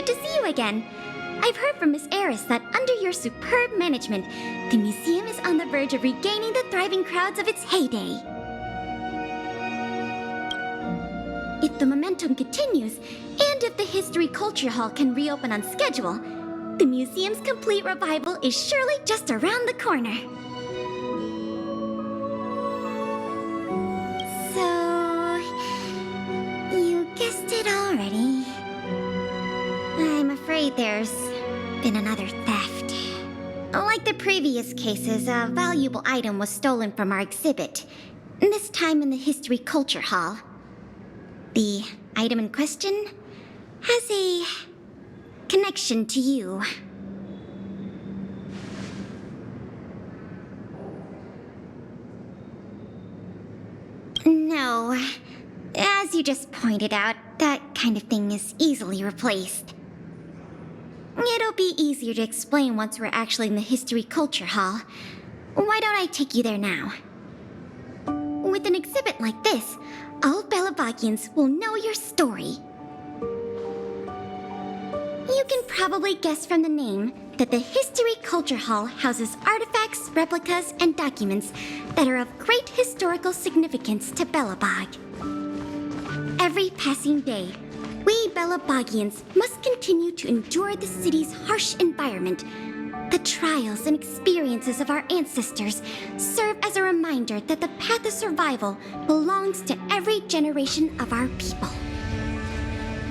good to see you again. I've heard from Miss Eris that under your superb management, the museum is on the verge of regaining the thriving crowds of its heyday. If the momentum continues, and if the History Culture Hall can reopen on schedule, the museum's complete revival is surely just around the corner. So, you guessed it already. I'm afraid there's been another theft. Like the previous cases, a valuable item was stolen from our exhibit, this time in the History Culture Hall. The item in question has a connection to you. No, as you just pointed out, that kind of thing is easily replaced. It'll be easier to explain once we're actually in the History Culture Hall. Why don't I take you there now? With an exhibit like this, all Belabagians will know your story. You can probably guess from the name that the History Culture Hall houses artifacts, replicas, and documents that are of great historical significance to Belobog. Every passing day, we Belabagians must continue to endure the city's harsh environment. The trials and experiences of our ancestors serve as a reminder that the path of survival belongs to every generation of our people.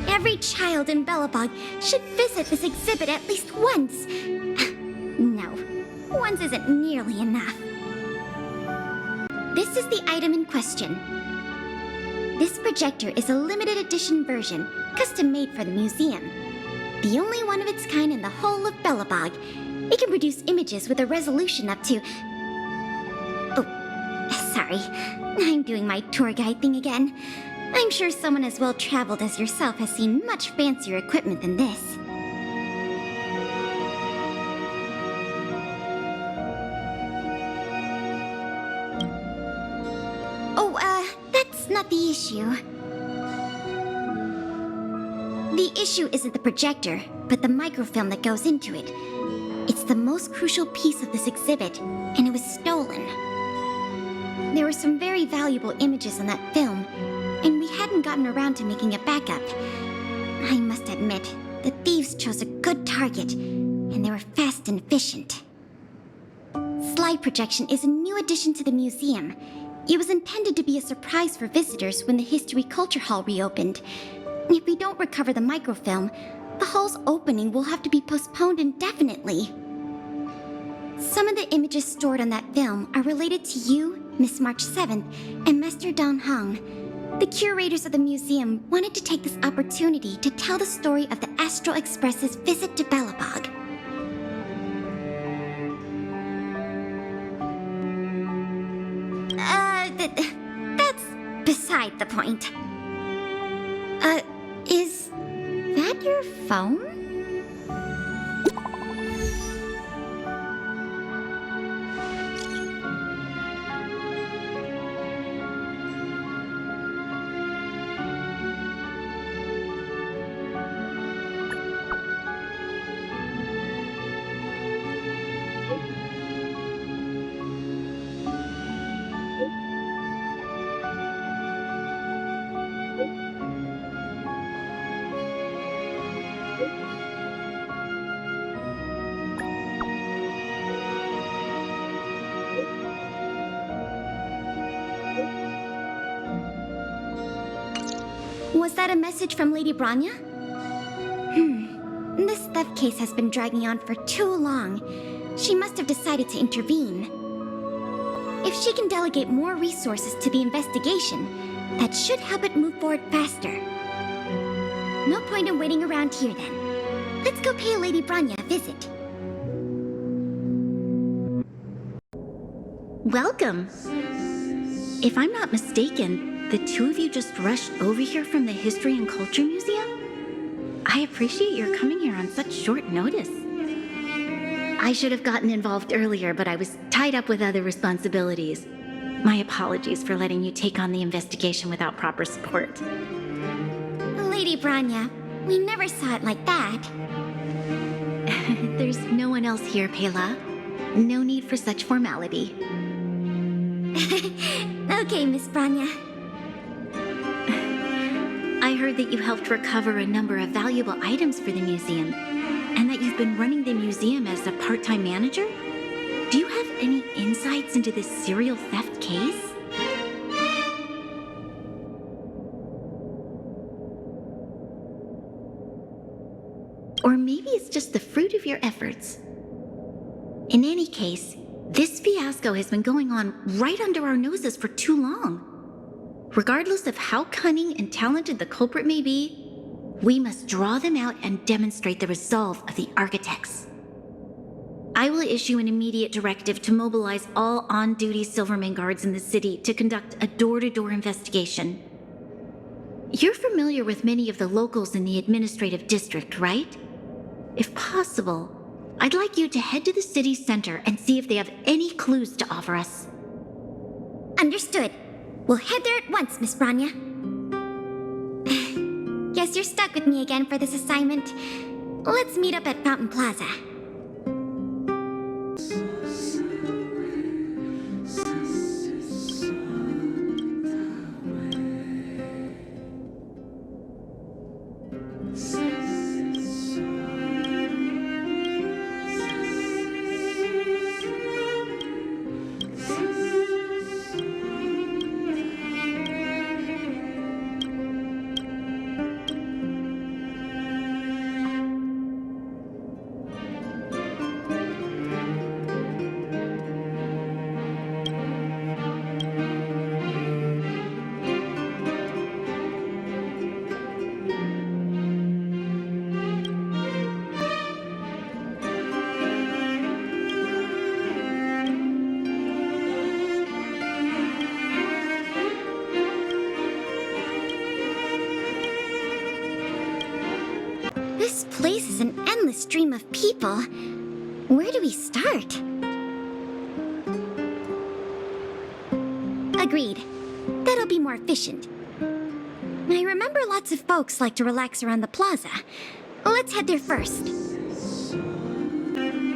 Every child in Belobog should visit this exhibit at least once. No, once isn't nearly enough. This is the item in question. This projector is a limited edition version, custom made for the museum. The only one of its kind in the whole of Belobog. It can produce images with a resolution up to... Oh, sorry. I'm doing my tour guide thing again. I'm sure someone as well-traveled as yourself has seen much fancier equipment than this. That's not the issue. The issue isn't the projector, but the microfilm that goes into it. It's the most crucial piece of this exhibit, and it was stolen. There were some very valuable images on that film, and we hadn't gotten around to making a backup. I must admit, the thieves chose a good target, and they were fast and efficient. Slide projection is a new addition to the museum. It was intended to be a surprise for visitors when the History Culture Hall reopened. If we don't recover the microfilm, the hall's opening will have to be postponed indefinitely. Some of the images stored on that film are related to you, Miss March 7th, and Master Dan Hong. The curators of the museum wanted to take this opportunity to tell the story of the Astral Express's visit to Belobog. That's beside the point. Is that your phone? Was that a message from Lady Bronya? This theft case has been dragging on for too long. She must have decided to intervene. If she can delegate more resources to the investigation, that should help it move forward faster. No point in waiting around here then. Let's go pay Lady Bronya a visit. Welcome. If I'm not mistaken, the two of you just rushed over here from the History and Culture Museum? I appreciate your coming here on such short notice. I should have gotten involved earlier, but I was tied up with other responsibilities. My apologies for letting you take on the investigation without proper support. Lady Bronya, We never saw it like that. There's no one else here, Pela. No need for such formality. Okay, Miss Branya. I heard that you helped recover a number of valuable items for the museum, and that you've been running the museum as a part-time manager? Do you have any insights into this serial theft case? Or maybe it's just the fruit of your efforts. In any case, this fiasco has been going on right under our noses for too long. Regardless of how cunning and talented the culprit may be, we must draw them out and demonstrate the resolve of the architects. I will issue an immediate directive to mobilize all on-duty Silverman guards in the city to conduct a door-to-door investigation. You're familiar with many of the locals in the administrative district, right? If possible, I'd like you to head to the city center and see if they have any clues to offer us. Understood. We'll head there at once, Miss Branya. Guess you're stuck with me again for this assignment. Let's meet up at Fountain Plaza. This place is an endless stream of people. Where do we start? Agreed. That'll be more efficient. I remember lots of folks like to relax around the plaza. Let's head there first.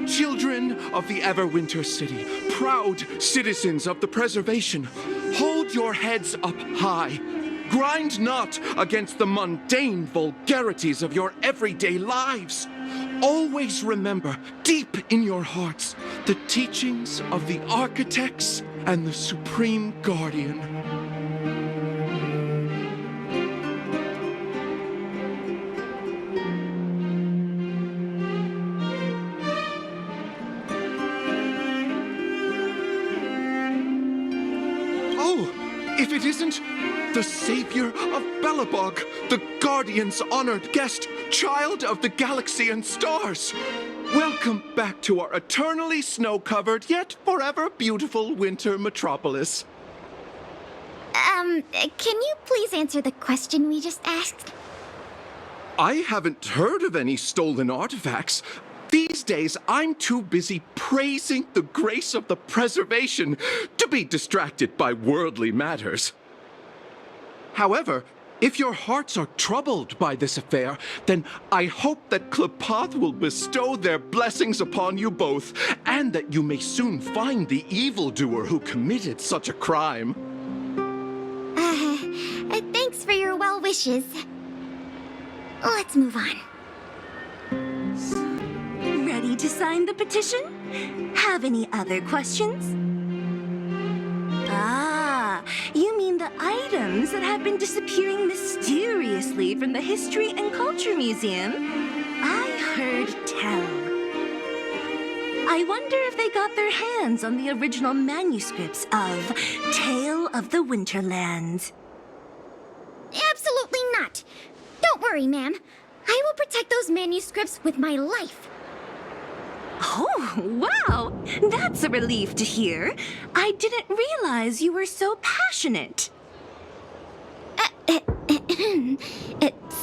Children of the Everwinter City, proud citizens of the preservation, hold your heads up high. Grind not against the mundane vulgarities of your everyday lives. Always remember, deep in your hearts, the teachings of the architects and the Supreme Guardian. Oh, if it isn't the savior of Belobog, the Guardian's honored guest, child of the galaxy and stars. Welcome back to our eternally snow-covered, yet forever beautiful winter metropolis. Can you please answer the question we just asked? I haven't heard of any stolen artifacts. These days, I'm too busy praising the grace of the preservation to be distracted by worldly matters. However, if your hearts are troubled by this affair, then I hope that Klepoth will bestow their blessings upon you both, and that you may soon find the evildoer who committed such a crime. Thanks for your well wishes. Let's move on. Ready to sign the petition? Have any other questions? Ah, you mean the items that have been disappearing mysteriously from the History and Culture Museum? I heard tell. I wonder if they got their hands on the original manuscripts of Tale of the Winterlands. Absolutely not. Don't worry, ma'am. I will protect those manuscripts with my life. Oh, wow! That's a relief to hear. I didn't realize you were so passionate.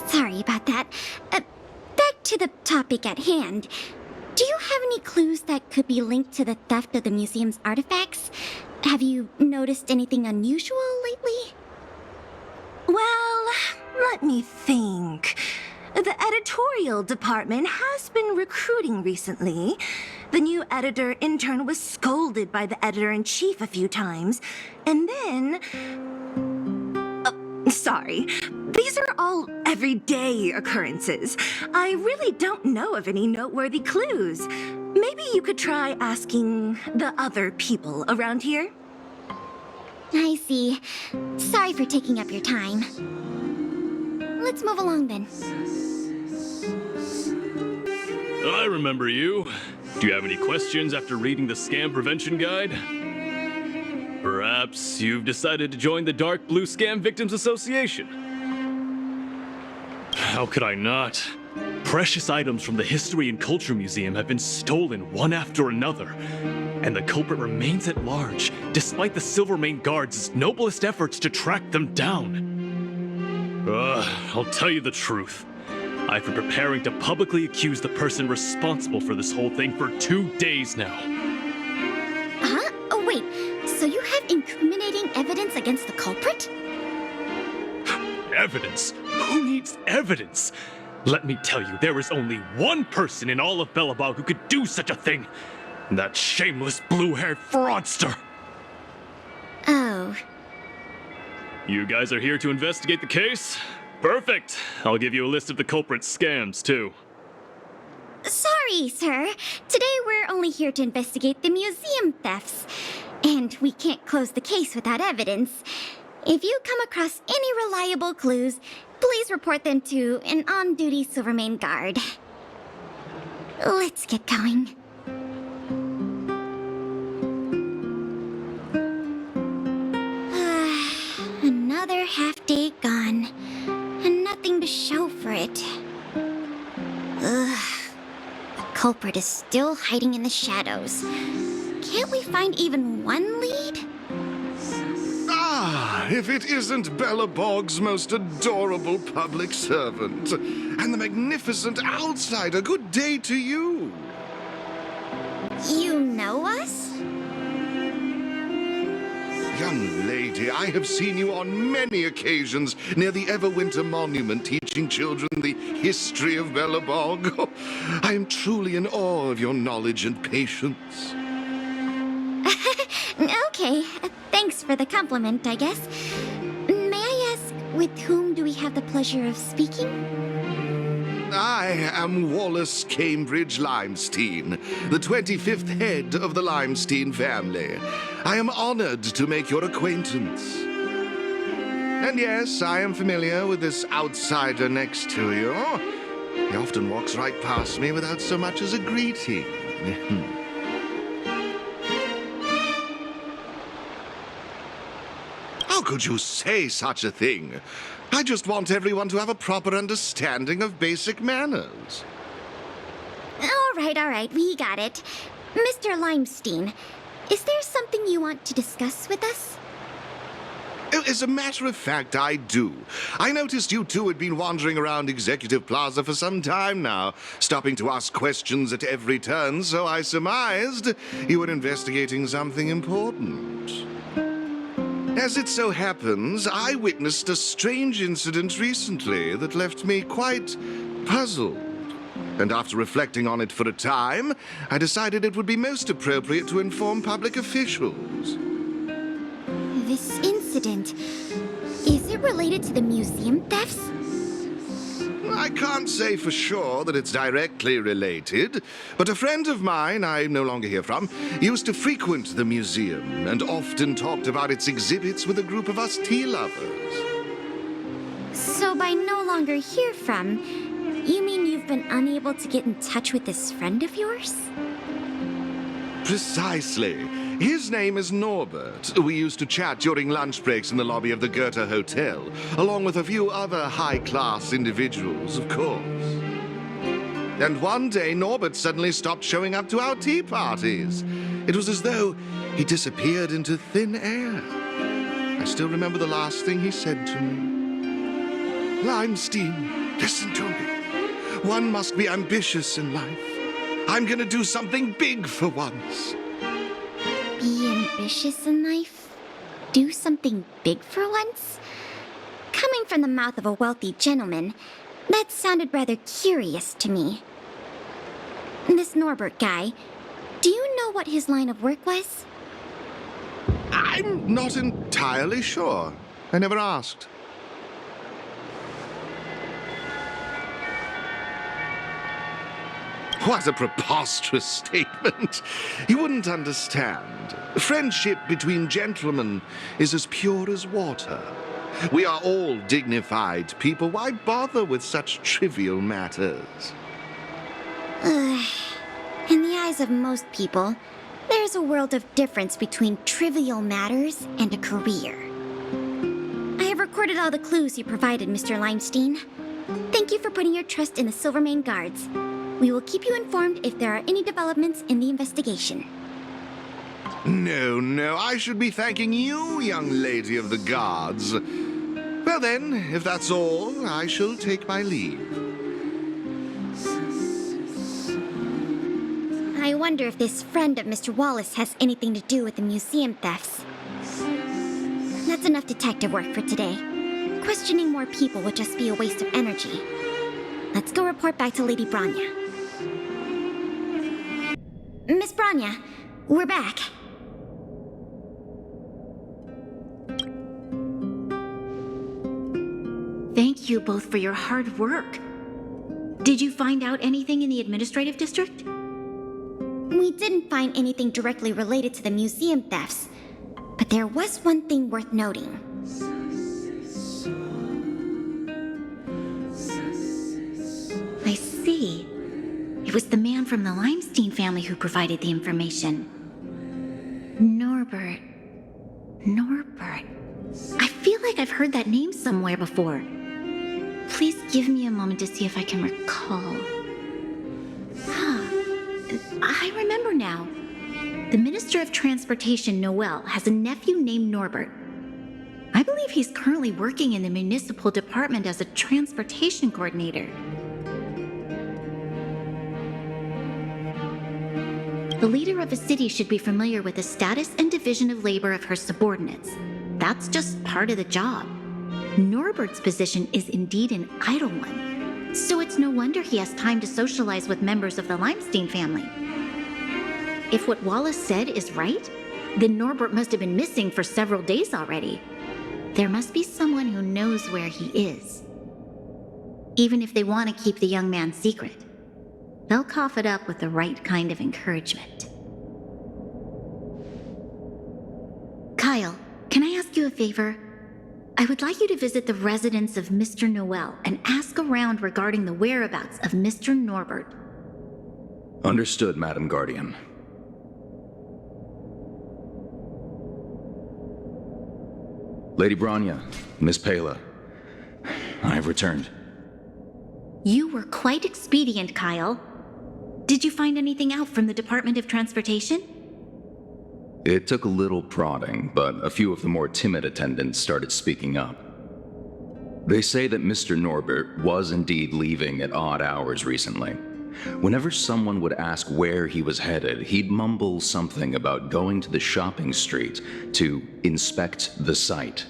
Sorry about that. Back to the topic at hand. Do you have any clues that could be linked to the theft of the museum's artifacts? Have you noticed anything unusual lately? Well, let me think. The editorial department has been recruiting recently. The new editor-intern was scolded by the editor-in-chief a few times, and then... sorry. These are all everyday occurrences. I really don't know of any noteworthy clues. Maybe you could try asking the other people around here? I see. Sorry for taking up your time. Let's move along then. I remember you. Do you have any questions after reading the Scam Prevention Guide? Perhaps you've decided to join the Dark Blue Scam Victims Association? How could I not? Precious items from the History and Culture Museum have been stolen one after another, and the culprit remains at large, despite the Silvermane Guards' noblest efforts to track them down. I'll tell you the truth. I've been preparing to publicly accuse the person responsible for this whole thing for 2 days now. Huh? Oh, wait. So you have incriminating evidence against the culprit? Evidence? Who needs evidence? Let me tell you, there is only one person in all of Belobog who could do such a thing. That shameless blue-haired fraudster. Oh. You guys are here to investigate the case? Perfect. I'll give you a list of the culprit's scams, too. Sorry, sir. Today we're only here to investigate the museum thefts. And we can't close the case without evidence. If you come across any reliable clues, please report them to an on-duty Silvermane guard. Let's get going. Another half-day gone, and nothing to show for it. The culprit is still hiding in the shadows. Can't we find even one lead? Ah, if it isn't Belobog's most adorable public servant and the magnificent outsider, good day to you. You know us? Young lady, I have seen you on many occasions near the Everwinter Monument teaching children the history of Belobog. I am truly in awe of your knowledge and patience. Okay, thanks for the compliment, I guess. May I ask, with whom do we have the pleasure of speaking? I am Wallace Cambridge Limestein, the 25th head of the Limestein family. I am honored to make your acquaintance. And yes, I am familiar with this outsider next to you. He often walks right past me without so much as a greeting. How could you say such a thing? I just want everyone to have a proper understanding of basic manners. All right, we got it. Mr. Limestein, is there something you want to discuss with us? As a matter of fact, I do. I noticed you two had been wandering around Executive Plaza for some time now, stopping to ask questions at every turn, so I surmised you were investigating something important. As it so happens, I witnessed a strange incident recently that left me quite puzzled. And after reflecting on it for a time, I decided it would be most appropriate to inform public officials. This incident, is it related to the museum thefts? I can't say for sure that it's directly related, but a friend of mine I no longer hear from used to frequent the museum and often talked about its exhibits with a group of us tea lovers. So by no longer hear from, you mean you've been unable to get in touch with this friend of yours? Precisely. His name is Norbert. We used to chat during lunch breaks in the lobby of the Goethe Hotel, along with a few other high-class individuals, of course. And one day, Norbert suddenly stopped showing up to our tea parties. It was as though he disappeared into thin air. I still remember the last thing he said to me. Limestein, listen to me. One must be ambitious in life. I'm gonna do something big for once. Be ambitious in life? Do something big for once? Coming from the mouth of a wealthy gentleman, That sounded rather curious to me. This Norbert guy, do you know what his line of work was? I'm not entirely sure. I never asked. What a preposterous statement. You wouldn't understand. Friendship between gentlemen is as pure as water. We are all dignified people. Why bother with such trivial matters? In the eyes of most people, there's a world of difference between trivial matters and a career. I have recorded all the clues you provided, Mr. Limestein. Thank you for putting your trust in the Silvermane Guards. We will keep you informed if there are any developments in the investigation. No, I should be thanking you, young lady of the guards. Well then, if that's all, I shall take my leave. I wonder if this friend of Mr. Wallace has anything to do with the museum thefts. That's enough detective work for today. Questioning more people would just be a waste of energy. Let's go report back to Lady Bronya. Miss Bronya, we're back. Thank you both for your hard work. Did you find out anything in the administrative district? We didn't find anything directly related to the museum thefts, but there was one thing worth noting. I see. It was the man from the Limestein family who provided the information. Norbert. I feel like I've heard that name somewhere before. Please give me a moment to see if I can recall. I remember now. The Minister of Transportation, Noel, has a nephew named Norbert. I believe he's currently working in the municipal department as a transportation coordinator. The leader of a city should be familiar with the status and division of labor of her subordinates. That's just part of the job. Norbert's position is indeed an idle one, so it's no wonder he has time to socialize with members of the Limestein family. If what Wallace said is right, then Norbert must have been missing for several days already. There must be someone who knows where he is. Even if they want to keep the young man secret, they'll cough it up with the right kind of encouragement. Kyle, can I ask you a favor? I would like you to visit the residence of Mr. Noel and ask around regarding the whereabouts of Mr. Norbert. Understood, Madam Guardian. Lady Bronya, Miss Pela, I have returned. You were quite expedient, Kyle. Did you find anything out from the Department of Transportation? It took a little prodding, but a few of the more timid attendants started speaking up. They say that Mr. Norbert was indeed leaving at odd hours recently. Whenever someone would ask where he was headed, he'd mumble something about going to the shopping street to inspect the site.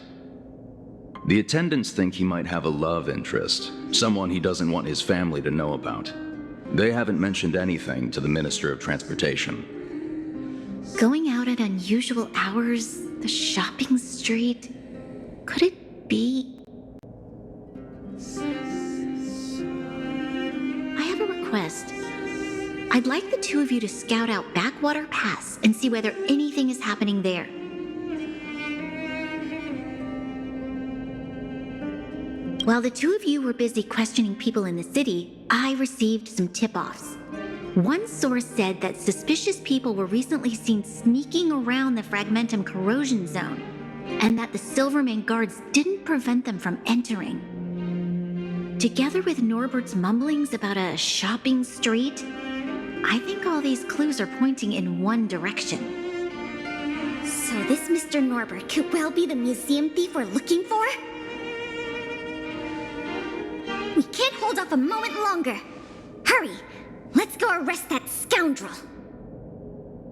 The attendants think he might have a love interest, someone he doesn't want his family to know about. They haven't mentioned anything to the Minister of Transportation. Going out at unusual hours, the shopping street, could it be? I have a request. I'd like the two of you to scout out Backwater Pass and see whether anything is happening there. While the two of you were busy questioning people in the city, I received some tip-offs. One source said that suspicious people were recently seen sneaking around the Fragmentum corrosion zone, and that the Silvermane Guards didn't prevent them from entering. Together with Norbert's mumblings about a shopping street, I think all these clues are pointing in one direction. So this Mr. Norbert could well be the museum thief we're looking for? We can't hold off a moment longer. Hurry! Let's go arrest that scoundrel!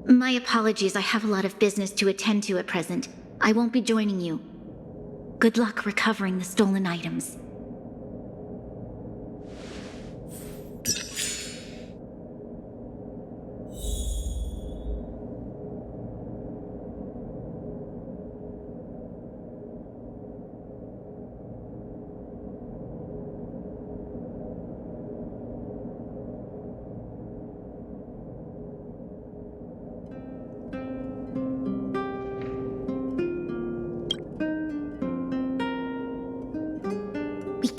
My apologies, I have a lot of business to attend to at present. I won't be joining you. Good luck recovering the stolen items.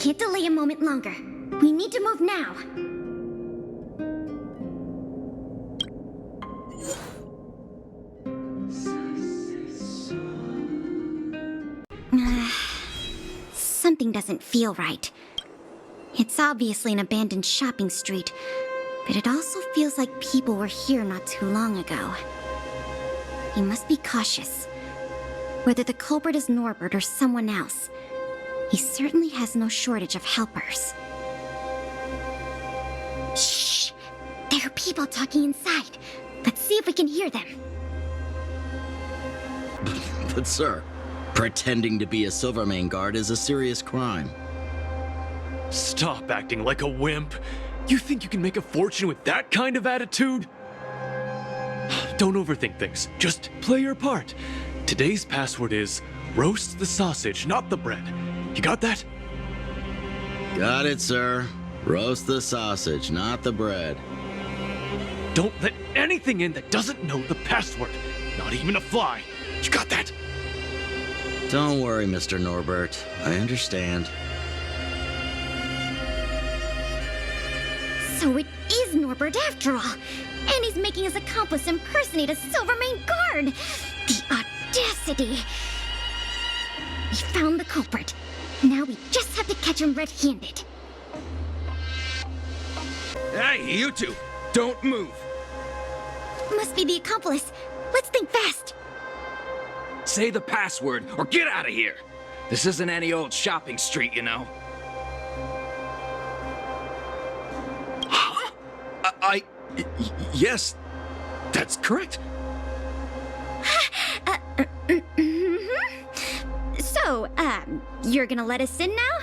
can't delay a moment longer. We need to move now. Something doesn't feel right. It's obviously an abandoned shopping street, but it also feels like people were here not too long ago. We must be cautious. Whether the culprit is Norbert or someone else, he certainly has no shortage of helpers. Shh! There are people talking inside. Let's see if we can hear them. But sir, pretending to be a Silvermane guard is a serious crime. Stop acting like a wimp. You think you can make a fortune with that kind of attitude? Don't overthink things. Just play your part. Today's password is roast the sausage, not the bread. You got that? Got it, sir. Roast the sausage, not the bread. Don't let anything in that doesn't know the password. Not even a fly. You got that? Don't worry, Mr. Norbert. I understand. So it is Norbert after all. And he's making his accomplice impersonate a Silvermane guard. The audacity. We found the culprit. Now we just have to catch him red-handed. Hey, you two! Don't move! Must be the accomplice. Let's think fast. Say the password or get out of here. This isn't any old shopping street, you know. Yes, that's correct. So, you're gonna let us in now?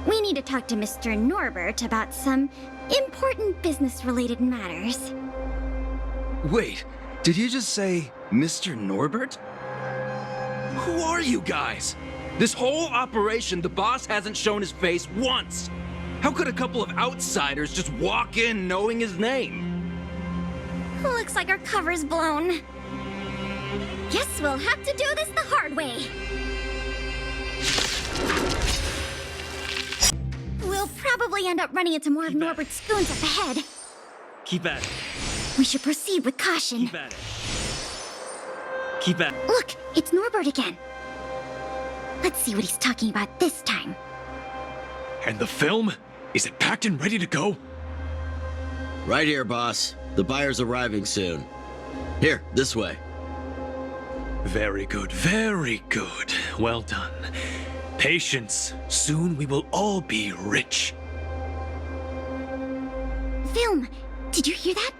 We need to talk to Mr. Norbert about some important business-related matters. Wait, did you just say Mr. Norbert? Who are you guys? This whole operation, the boss hasn't shown his face once. How could a couple of outsiders just walk in knowing his name? Looks like our cover's blown. Guess we'll have to do this the hard way. We'll probably end up running into more of Norbert's spoons up ahead. Keep at it. We should proceed with caution. Keep at it. Keep at it. Look, it's Norbert again. Let's see what he's talking about this time. And the film? Is it packed and ready to go? Right here, boss. The buyer's arriving soon. Here, this way. Very good, very good. Well done. Patience. Soon we will all be rich. Film! Did you hear that?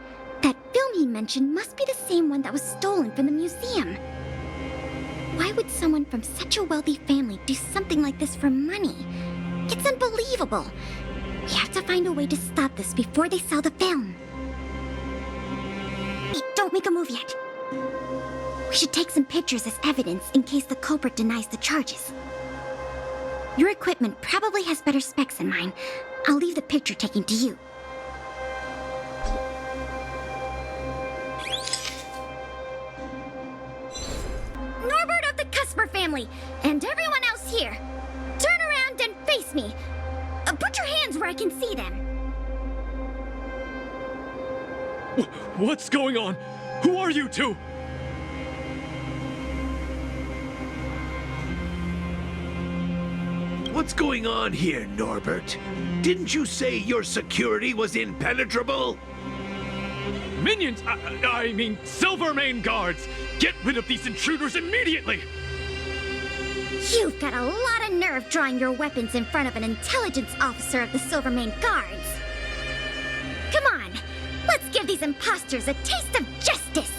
That film he mentioned must be the same one that was stolen from the museum. Why would someone from such a wealthy family do something like this for money? It's unbelievable. We have to find a way to stop this before they sell the film. Hey, don't make a move yet. We should take some pictures as evidence in case the culprit denies the charges. Your equipment probably has better specs than mine. I'll leave the picture taking to you. Norbert of the Cusper family, and everyone else here, turn around and face me. Put your hands where I can see them. What's going on? Who are you two? What's going on here, Norbert? Didn't you say your security was impenetrable? Minions! I mean, Silvermane guards! Get rid of these intruders immediately! You've got a lot of nerve drawing your weapons in front of an intelligence officer of the Silvermane Guards. Come on, let's give these imposters a taste of justice!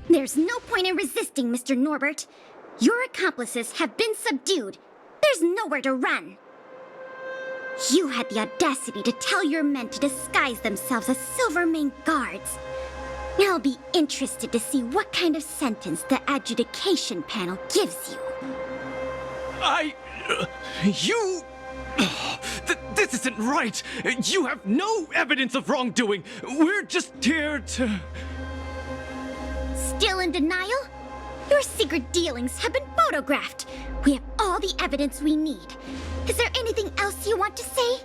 There's no point in resisting, Mr. Norbert. Your accomplices have been subdued. There's nowhere to run. You had the audacity to tell your men to disguise themselves as Silvermane Guards. I'll be interested to see what kind of sentence the adjudication panel gives you. This isn't right! You have no evidence of wrongdoing! We're just here to... Still in denial? Your secret dealings have been photographed. We have all the evidence we need. Is there anything else you want to say?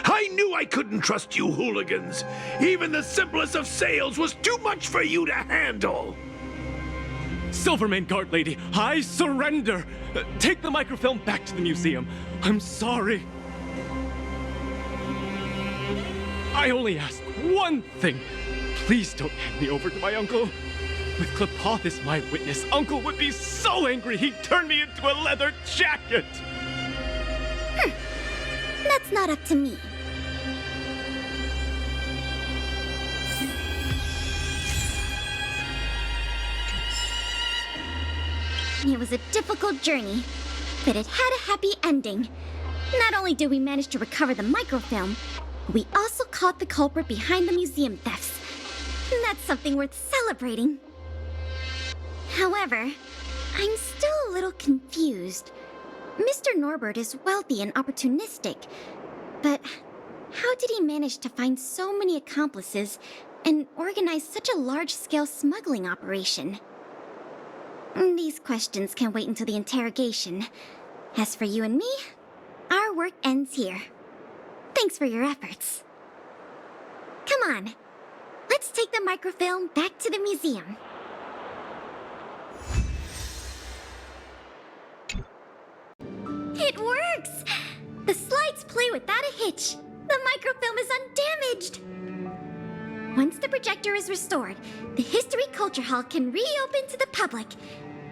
I knew I couldn't trust you hooligans. Even the simplest of sails was too much for you to handle. Silvermane Guard Lady, I surrender! Take the microfilm back to the museum. I'm sorry. I only ask one thing. Please don't hand me over to my uncle. With Klepoth as my witness, Uncle would be so angry he'd turn me into a leather jacket! That's not up to me. It was a difficult journey, but it had a happy ending. Not only did we manage to recover the microfilm, we also caught the culprit behind the museum thefts. That's something worth celebrating. However, I'm still a little confused. Mr. Norbert is wealthy and opportunistic, but how did he manage to find so many accomplices and organize such a large-scale smuggling operation? These questions can wait until the interrogation. As for you and me, our work ends here. Thanks for your efforts. Come on, let's take the microfilm back to the museum. It works! The slides play without a hitch. The microfilm is undamaged. Once the projector is restored, the History Culture Hall can reopen to the public.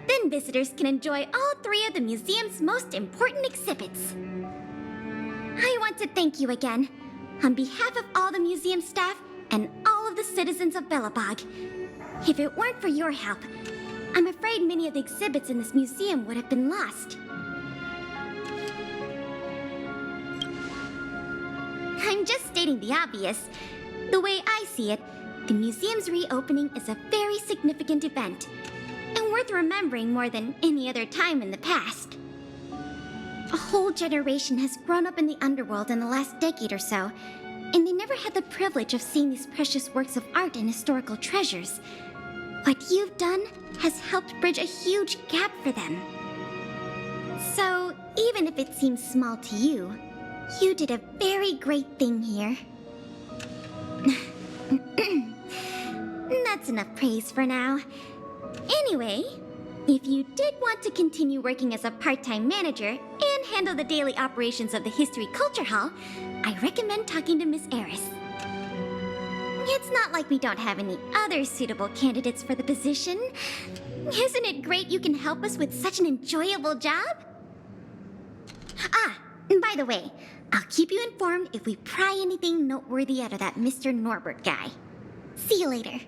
Then visitors can enjoy all 3 of the museum's most important exhibits. I want to thank you again, on behalf of all the museum staff and all of the citizens of Belobog. If it weren't for your help, I'm afraid many of the exhibits in this museum would have been lost. I'm just stating the obvious. The way I see it, the museum's reopening is a very significant event, and worth remembering more than any other time in the past. A whole generation has grown up in the underworld in the last decade or so, and they never had the privilege of seeing these precious works of art and historical treasures. What you've done has helped bridge a huge gap for them. So, even if it seems small to you, you did a very great thing here. That's enough praise for now. Anyway, if you did want to continue working as a part-time manager and handle the daily operations of the History Culture Hall, I recommend talking to Miss Eris. It's not like we don't have any other suitable candidates for the position. Isn't it great you can help us with such an enjoyable job? Ah, and by the way, I'll keep you informed if we pry anything noteworthy out of that Mr. Norbert guy. See you later.